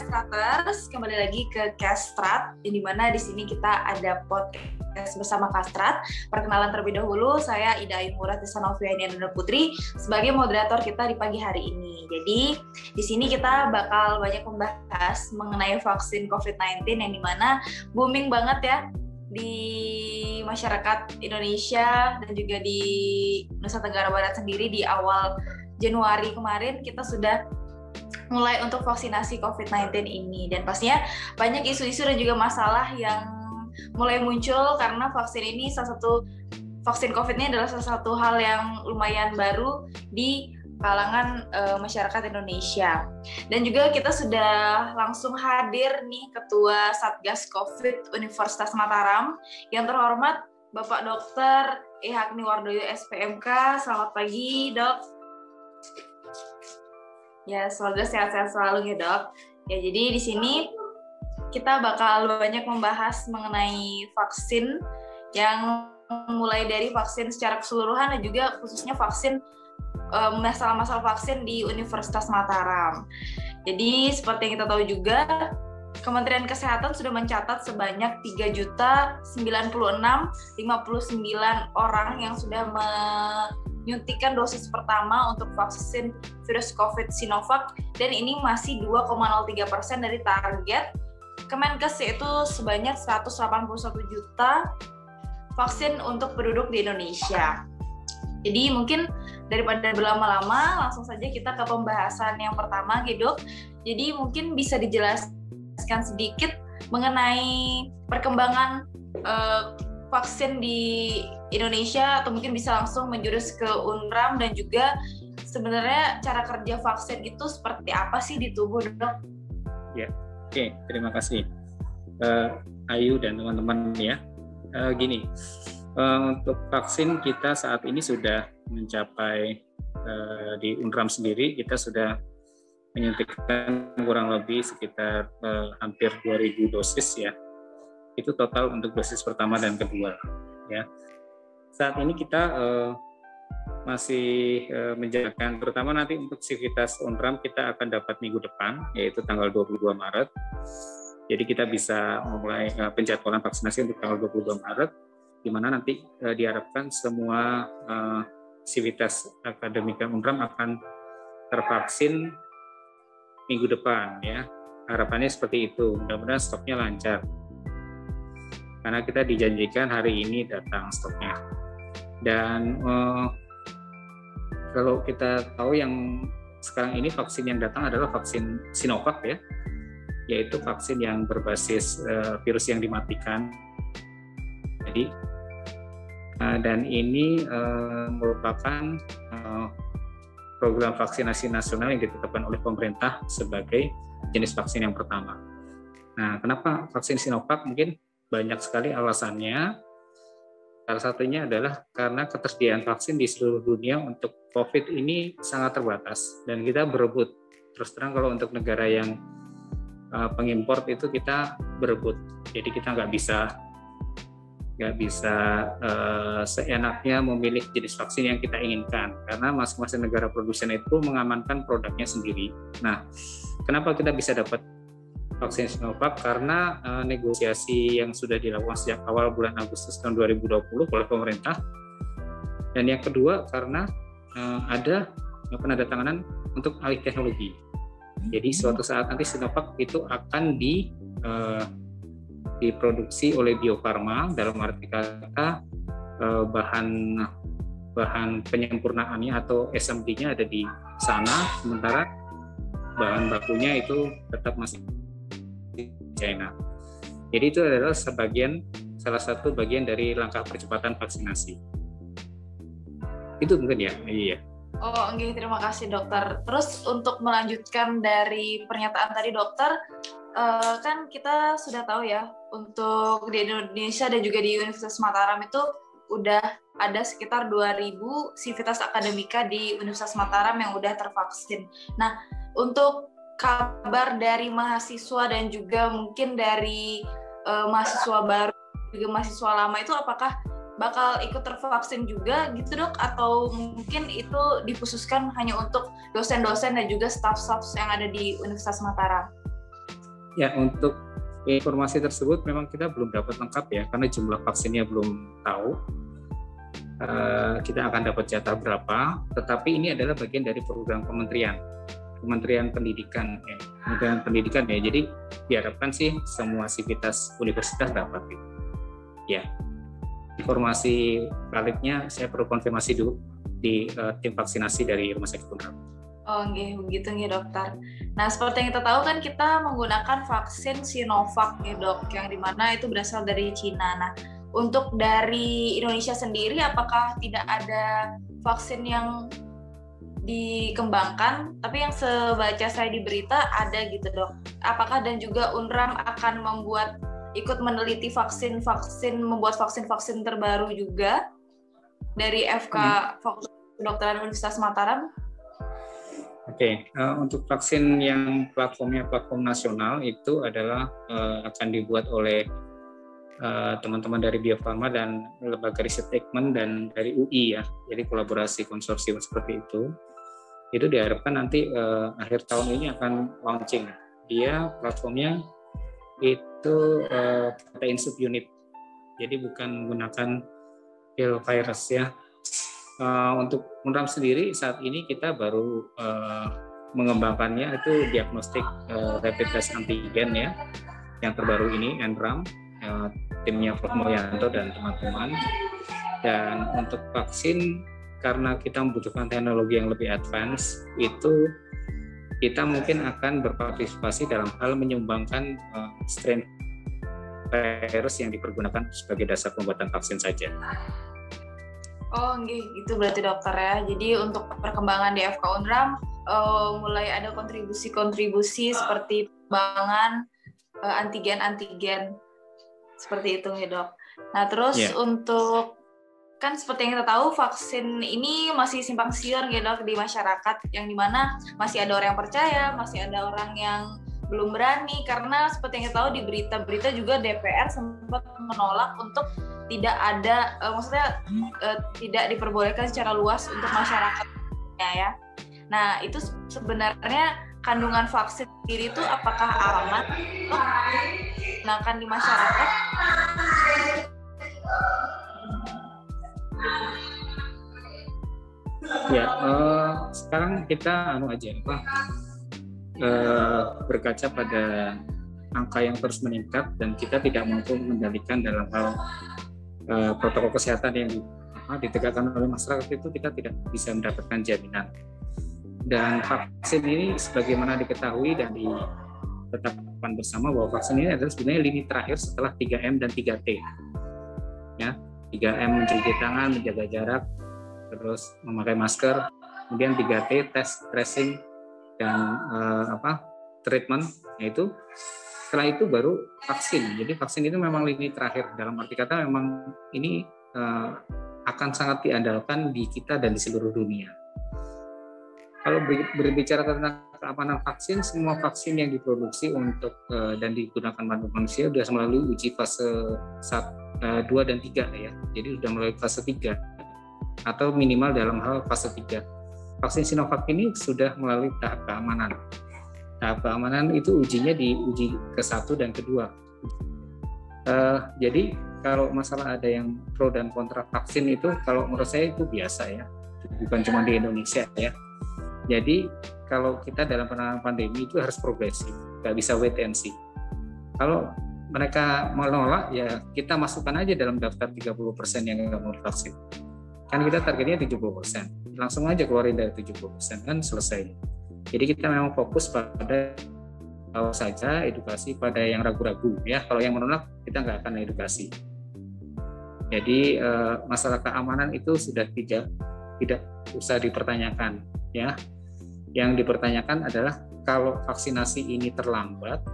Kastraters, kembali lagi ke Kastrat, di mana di sini kita ada podcast bersama Kastrat. Perkenalan terlebih dahulu, saya Ida Ayu Murad Tisanoviani Putri sebagai moderator kita di pagi hari ini. Jadi di sini kita bakal banyak membahas mengenai vaksin COVID-19 yang dimana booming banget ya di masyarakat Indonesia dan juga di Nusa Tenggara Barat sendiri. Di awal Januari kemarin kita sudah mulai untuk vaksinasi COVID-19 ini, dan pastinya banyak isu-isu dan juga masalah yang mulai muncul karena vaksin ini vaksin COVID ini adalah salah satu hal yang lumayan baru di kalangan masyarakat Indonesia. Dan juga kita sudah langsung hadir nih Ketua Satgas COVID Universitas Mataram yang terhormat Bapak Dr. Ihagni Wardoyo SPMK. Selamat pagi, Dok. Ya, semoga sehat-sehat selalu ya, Dok. Ya, jadi di sini kita bakal banyak membahas mengenai vaksin yang mulai dari vaksin secara keseluruhan dan juga khususnya vaksin masalah-masalah vaksin di Universitas Mataram. Jadi seperti yang kita tahu juga, Kementerian Kesehatan sudah mencatat sebanyak 3.096.059 orang yang sudah menyuntikkan dosis pertama untuk vaksin virus COVID Sinovac, dan ini masih 2,03% dari target Kemenkes, yaitu sebanyak 181 juta vaksin untuk penduduk di Indonesia. Jadi mungkin daripada berlama-lama, langsung saja kita ke pembahasan yang pertama, Dok. Jadi mungkin bisa dijelaskan sedikit mengenai perkembangan vaksin di Indonesia, atau mungkin bisa langsung menjurus ke UNRAM, dan juga sebenarnya cara kerja vaksin itu seperti apa sih di tubuh, Dok? Ya, oke, terima kasih Ayu dan teman-teman ya. Gini, untuk vaksin kita saat ini sudah mencapai di UNRAM sendiri kita sudah menyuntikkan kurang lebih sekitar hampir 2.000 dosis ya. Itu total untuk dosis pertama dan kedua ya. Saat ini kita masih menjalankan, terutama nanti untuk sivitas UNRAM kita akan dapat minggu depan, yaitu tanggal 22 Maret. Jadi kita bisa memulai penjadwalan vaksinasi untuk tanggal 22 Maret, di mana nanti diharapkan semua sivitas akademika UNRAM akan tervaksin minggu depan ya. Harapannya seperti itu, mudah-mudahan stoknya lancar. Karena kita dijanjikan hari ini datang stoknya. Dan kalau kita tahu yang sekarang ini vaksin yang datang adalah vaksin Sinovac ya, yaitu vaksin yang berbasis virus yang dimatikan. Jadi dan ini merupakan program vaksinasi nasional yang ditetapkan oleh pemerintah sebagai jenis vaksin yang pertama. Nah, kenapa vaksin Sinovac? Mungkin banyak sekali alasannya. Salah satunya adalah karena ketersediaan vaksin di seluruh dunia untuk COVID ini sangat terbatas, dan kita berebut. Terus terang kalau untuk negara yang pengimpor itu kita berebut, jadi kita nggak bisa seenaknya memilih jenis vaksin yang kita inginkan, karena masing-masing negara produsen itu mengamankan produknya sendiri. Nah, kenapa kita bisa dapat vaksin Sinovac? Karena negosiasi yang sudah dilakukan sejak awal bulan Agustus tahun 2020 oleh pemerintah, dan yang kedua karena ada penandatanganan untuk alih teknologi. Jadi suatu saat nanti Sinovac itu akan diproduksi oleh Bio Farma, dalam arti kata bahan penyempurnaannya atau SMD-nya ada di sana, sementara bahan bakunya itu tetap masih di China. Jadi itu adalah salah satu bagian dari langkah percepatan vaksinasi. Itu mungkin ya. Iya. Oh, oke, terima kasih dokter. Terus untuk melanjutkan dari pernyataan tadi dokter, kan kita sudah tahu ya, untuk di Indonesia dan juga di Universitas Mataram itu udah ada sekitar 2.000 sivitas akademika di Universitas Mataram yang udah tervaksin. Nah, untuk kabar dari mahasiswa dan juga mungkin dari mahasiswa baru juga mahasiswa lama itu apakah bakal ikut tervaksin juga gitu, Dok, atau mungkin itu dikhususkan hanya untuk dosen-dosen dan juga staff-staff yang ada di Universitas Mataram? Ya, untuk informasi tersebut memang kita belum dapat lengkap ya, karena jumlah vaksinnya belum tahu. Kita akan dapat jatah berapa, tetapi ini adalah bagian dari program Kementerian Pendidikan ya. Kementerian Pendidikan ya. Jadi diharapkan sih semua sivitas universitas dapat gitu. Ya. Informasi validnya saya perlu konfirmasi dulu di tim vaksinasi dari Rumah Sakit Unram. Oh, begitu dokter. Nah, seperti yang kita tahu kan kita menggunakan vaksin Sinovac dok, yang dimana itu berasal dari Cina. Nah, untuk dari Indonesia sendiri, apakah tidak ada vaksin yang dikembangkan? Tapi yang sebaca saya di berita ada gitu dok. Apakah dan juga Unram akan ikut meneliti membuat vaksin terbaru juga dari FK Kedokteran Universitas Mataram? Oke, untuk vaksin yang platform nasional itu adalah akan dibuat oleh teman-teman dari Bio Farma dan lembaga riset Eijkman dan dari UI ya. Jadi kolaborasi konsorsium seperti itu. Itu diharapkan nanti akhir tahun ini akan launching. Dia platformnya itu protein subunit. Jadi bukan menggunakan real virus ya. Untuk Unram sendiri saat ini kita baru mengembangkannya itu diagnostik rapid test antigen ya, yang terbaru ini NRAM, timnya Prof. Moyanto dan teman-teman. Dan untuk vaksin karena kita membutuhkan teknologi yang lebih advance, itu kita mungkin akan berpartisipasi dalam hal menyumbangkan strain virus yang dipergunakan sebagai dasar pembuatan vaksin saja. Oh, gitu berarti dokter ya. Jadi untuk perkembangan di FK Unram mulai ada kontribusi seperti pengembangan antigen seperti itu dok. Nah terus untuk kan seperti yang kita tahu vaksin ini masih simpang siur dok di masyarakat, yang dimana masih ada orang yang percaya, masih ada orang yang belum berani, karena seperti yang kita tahu di berita-berita juga DPR sempat menolak untuk tidak ada, tidak diperbolehkan secara luas untuk masyarakatnya ya. Nah itu sebenarnya kandungan vaksin sendiri itu apakah aman digunakan di masyarakat? Ya, sekarang kita berkaca pada angka yang terus meningkat dan kita tidak mampu mengendalikan dalam hal protokol kesehatan yang ditegakkan oleh masyarakat, itu kita tidak bisa mendapatkan jaminan. Dan vaksin ini sebagaimana diketahui dan ditetapkan bersama bahwa vaksin ini adalah sebenarnya lini terakhir setelah 3M dan 3T. Ya, 3M mencuci tangan, menjaga jarak, terus memakai masker, kemudian 3T tes, tracing, dan treatment, yaitu setelah itu baru vaksin. Jadi vaksin itu memang lini terakhir, dalam arti kata memang ini akan sangat diandalkan di kita dan di seluruh dunia. Kalau berbicara tentang keamanan vaksin, semua vaksin yang diproduksi untuk dan digunakan manusia sudah melalui uji fase 2 dan 3 ya. Jadi sudah melalui fase 3 atau minimal dalam hal fase 3. Vaksin Sinovac ini sudah melalui tahap keamanan. Tahap keamanan itu ujinya di uji ke-1 dan ke-2. Jadi kalau masalah ada yang pro dan kontra vaksin itu, kalau menurut saya itu biasa ya, bukan cuma di Indonesia ya. Jadi kalau kita dalam penanganan pandemi itu harus progresif, nggak bisa wait and see. Kalau mereka menolak ya kita masukkan aja dalam daftar 30% yang nggak mau divaksin. Kan kita targetnya 70%, langsung aja keluarin dari 70%, kan selesai. Jadi kita memang fokus pada saja edukasi pada yang ragu-ragu ya. Kalau yang menolak kita nggak akan edukasi. Jadi masalah keamanan itu sudah tidak usah dipertanyakan ya. Yang dipertanyakan adalah kalau vaksinasi ini terlambat,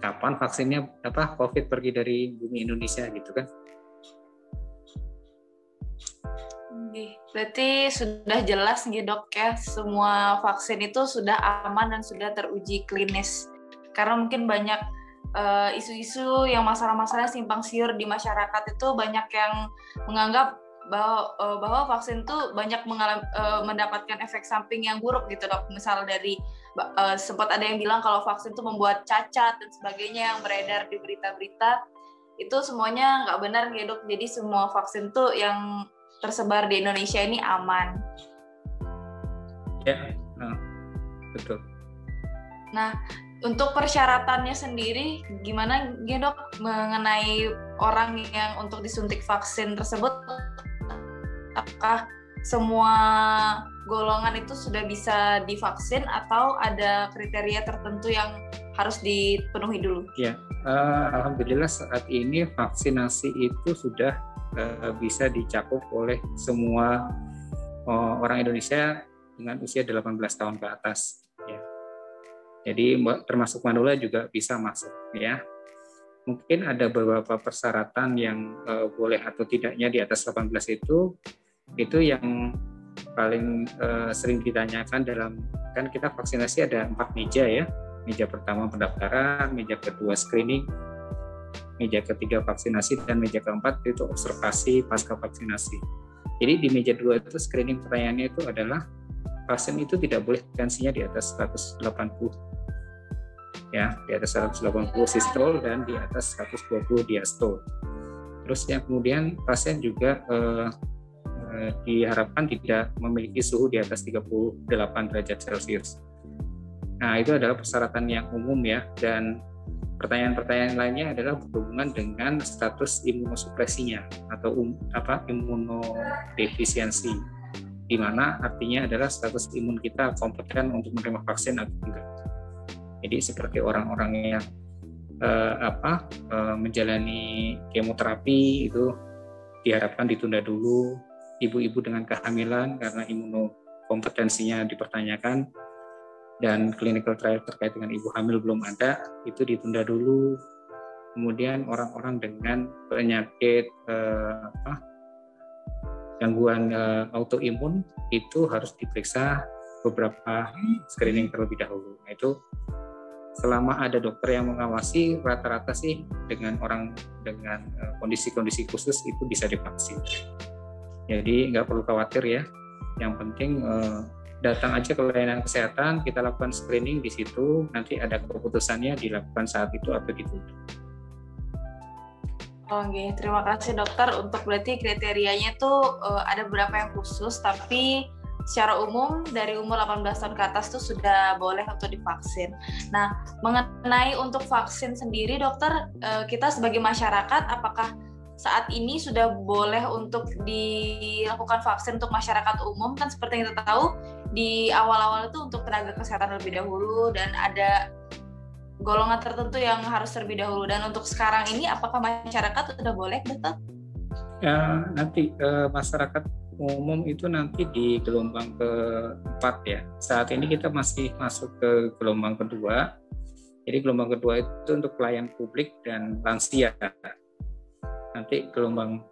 kapan vaksinnya COVID pergi dari bumi Indonesia gitu kan? Berarti sudah jelas nih dok ya, semua vaksin itu sudah aman dan sudah teruji klinis. Karena mungkin banyak isu-isu yang masalah-masalah simpang siur di masyarakat itu banyak yang menganggap bahwa vaksin tuh banyak mendapatkan efek samping yang buruk gitu dok. Misal dari sempat ada yang bilang kalau vaksin tuh membuat cacat dan sebagainya yang beredar di berita-berita, itu semuanya nggak benar ya dok. Jadi semua vaksin tuh yang tersebar di Indonesia ini aman. Ya, betul. Nah, untuk persyaratannya sendiri gimana ya dok mengenai orang yang untuk disuntik vaksin tersebut? Apakah semua golongan itu sudah bisa divaksin atau ada kriteria tertentu yang harus dipenuhi dulu? Ya, alhamdulillah saat ini vaksinasi itu sudah bisa dicakup oleh semua orang Indonesia dengan usia 18 tahun ke atas. Ya. Jadi termasuk manula juga bisa masuk. Ya. Mungkin ada beberapa persyaratan yang boleh atau tidaknya di atas 18 itu yang paling sering ditanyakan kan kita vaksinasi ada 4 meja ya. Meja pertama pendaftaran, meja kedua screening, meja ketiga vaksinasi, dan meja keempat itu observasi pasca vaksinasi. Jadi di meja 2 itu screening pertanyaannya itu adalah pasien itu tidak boleh tensinya di atas 180. Ya, di atas 180 sistol dan di atas 120 diastol. Terus yang kemudian pasien juga diharapkan tidak memiliki suhu di atas 38 derajat Celcius. Nah, itu adalah persyaratan yang umum ya, dan pertanyaan-pertanyaan lainnya adalah berhubungan dengan status imunosupresinya atau imunodefisiensi, di mana artinya adalah status imun kita kompeten untuk menerima vaksin atau enggak. Jadi seperti orang-orang yang menjalani kemoterapi itu diharapkan ditunda dulu, ibu-ibu dengan kehamilan karena imunokompetensinya dipertanyakan, dan clinical trial terkait dengan ibu hamil belum ada, itu ditunda dulu. Kemudian orang-orang dengan penyakit gangguan autoimun itu harus diperiksa beberapa screening terlebih dahulu. Nah, itu selama ada dokter yang mengawasi, rata-rata sih dengan orang dengan kondisi-kondisi khusus itu bisa divaksin. Jadi nggak perlu khawatir ya. Yang penting datang aja ke layanan kesehatan, kita lakukan screening di situ, nanti ada keputusannya dilakukan saat itu atau ditunda. Oke, terima kasih dokter. Untuk berarti kriterianya tuh ada beberapa yang khusus, tapi secara umum dari umur 18 tahun ke atas tuh sudah boleh untuk divaksin. Nah, mengenai untuk vaksin sendiri dokter, kita sebagai masyarakat apakah saat ini sudah boleh untuk dilakukan vaksin untuk masyarakat umum? Kan seperti yang kita tahu di awal-awal itu untuk tenaga kesehatan lebih dahulu dan ada golongan tertentu yang harus terlebih dahulu. Dan untuk sekarang ini apakah masyarakat sudah boleh dokter? Ya, nanti masyarakat umum itu nanti di gelombang keempat ya. Saat ini kita masih masuk ke gelombang kedua. Jadi gelombang kedua itu untuk pelayan publik dan lansia. Nanti gelombang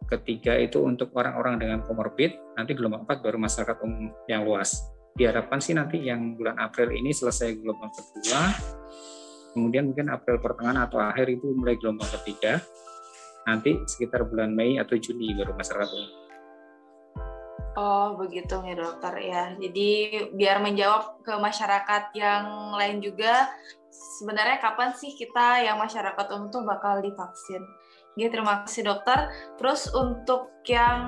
ketiga itu untuk orang-orang dengan komorbid, nanti gelombang 4 baru masyarakat umum yang luas. Diharapkan sih nanti yang bulan April ini selesai gelombang kedua, kemudian mungkin April pertengahan atau akhir itu mulai gelombang ketiga, nanti sekitar bulan Mei atau Juni baru masyarakat umum. Oh begitu nih dokter ya, jadi biar menjawab ke masyarakat yang lain juga, sebenarnya kapan sih kita yang masyarakat umum tuh bakal divaksin? Oke, terima kasih dokter. Terus untuk yang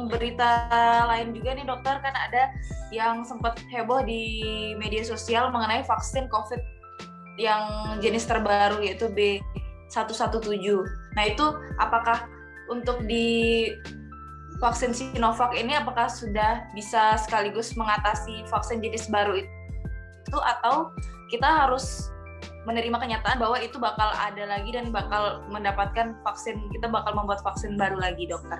berita lain juga nih dokter, kan ada yang sempat heboh di media sosial mengenai vaksin COVID yang jenis terbaru yaitu B117. Nah itu apakah untuk di vaksin Sinovac ini apakah sudah bisa sekaligus mengatasi vaksin jenis baru itu atau kita harus menerima kenyataan bahwa itu bakal ada lagi dan bakal mendapatkan vaksin, kita bakal membuat vaksin baru lagi, dokter?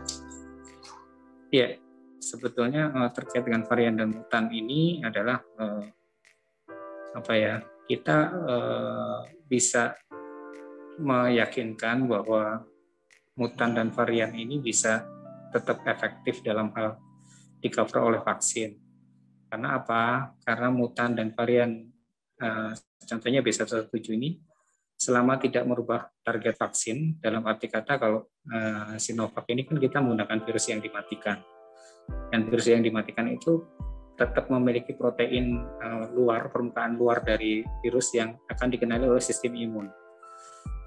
Iya, sebetulnya terkait dengan varian dan mutan ini adalah kita bisa meyakinkan bahwa mutan dan varian ini bisa tetap efektif dalam hal di-cover oleh vaksin. Karena apa? Karena mutan dan varian contohnya B117 ini selama tidak merubah target vaksin. Dalam arti kata kalau Sinovac ini kan kita menggunakan virus yang dimatikan, dan virus yang dimatikan itu tetap memiliki protein permukaan luar dari virus yang akan dikenali oleh sistem imun.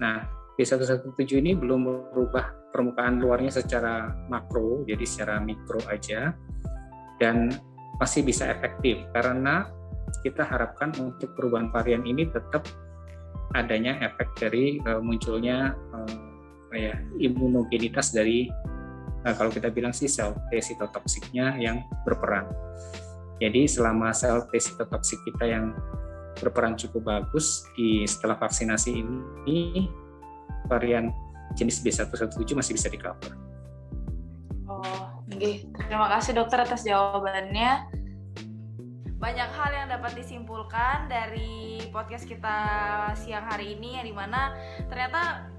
Nah, B117 ini belum merubah permukaan luarnya secara makro, jadi secara mikro aja, dan masih bisa efektif karena kita harapkan untuk perubahan varian ini tetap adanya efek dari munculnya imunogenitas dari kalau kita bilang sih sel T sitotoksiknya yang berperan. Jadi selama sel T sitotoksik kita yang berperan cukup bagus setelah vaksinasi ini, varian jenis B117 masih bisa di-cover. Oh, terima kasih dokter atas jawabannya. Banyak hal yang dapat disimpulkan dari podcast kita siang hari ini, yang dimana ternyata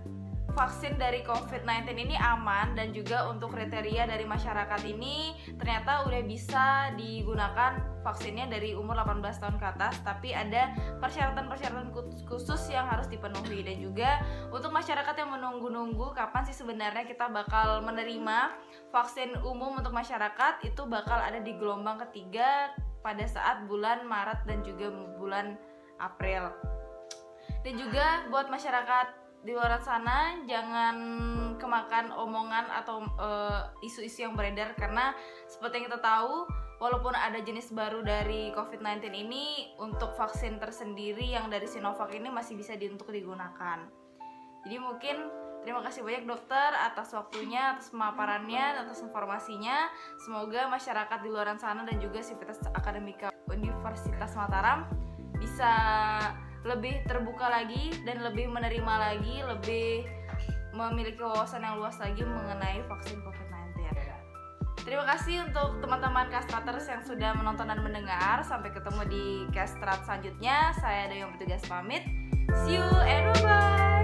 vaksin dari COVID-19 ini aman, dan juga untuk kriteria dari masyarakat ini ternyata udah bisa digunakan vaksinnya dari umur 18 tahun ke atas, tapi ada persyaratan-persyaratan khusus yang harus dipenuhi. Dan juga untuk masyarakat yang menunggu-nunggu kapan sih sebenarnya kita bakal menerima vaksin umum untuk masyarakat, itu bakal ada di gelombang ketiga pada saat bulan Maret dan juga bulan April. Dan juga buat masyarakat di luar sana, jangan kemakan omongan atau isu-isu yang beredar, karena seperti yang kita tahu, walaupun ada jenis baru dari COVID-19 ini, untuk vaksin tersendiri yang dari Sinovac ini masih bisa untuk digunakan. Jadi mungkin terima kasih banyak dokter atas waktunya, atas pemaparannya, atas informasinya. Semoga masyarakat di luar sana dan juga Sivitas Akademika Universitas Mataram bisa lebih terbuka lagi dan lebih menerima lagi, lebih memiliki wawasan yang luas lagi mengenai vaksin COVID-19. Terima kasih untuk teman-teman Kastraters yang sudah menonton dan mendengar. Sampai ketemu di Kastrat selanjutnya. Saya Dayo yang bertugas pamit. See you and bye-bye.